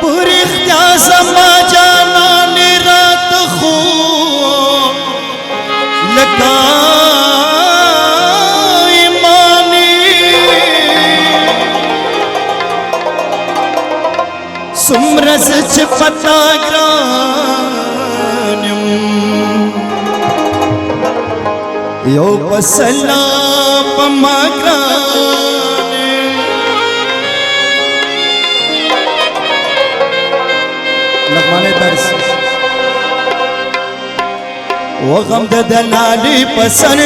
पूरी इख्तियार समा जाना ने रात खो लगा ईमानी सुमरस च पता ग्रान्यम यो पसला पमाग्राने लगमाने दर्स वो गम दलाली पसर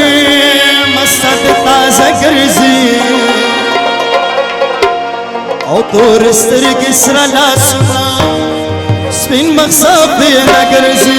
मसद ताज़ा गर्जी और तोर स्तर किसरा सुना स्पिन मकसद ना गर्जी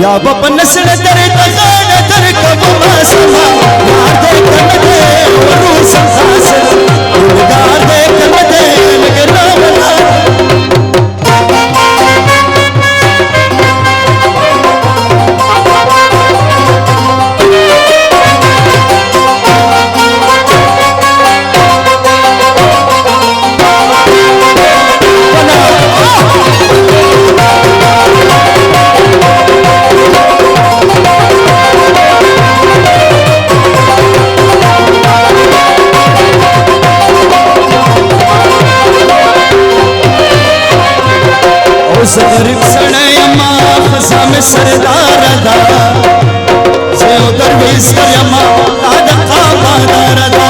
या बपन नस्ल तेरे तगान तर कब मासमा यार दे कमदे वरू संसास यार दे कमदे लगे रावला गरीब सड़यमा खसा में सरदार दा से उधर भी सयमा दादा खाबादार दा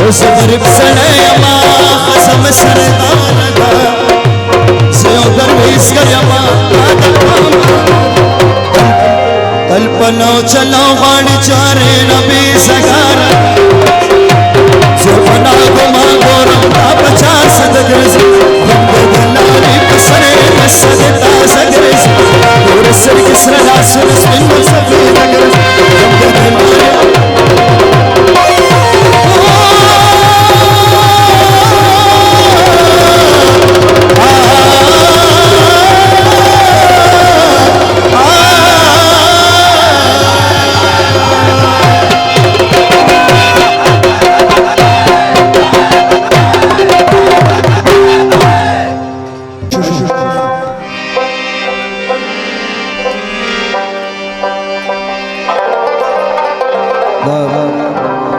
उस गरीब सड़यमा खसा में सरदार दा से उधर भी सयमा दादा कल्पना चलो वाणी चारे नबी सगारा जो बना गुमा गोरम पचास दगरस दलाली पसरे मसदता सगरस और सर किसरा सुन सुन सफेद दगरस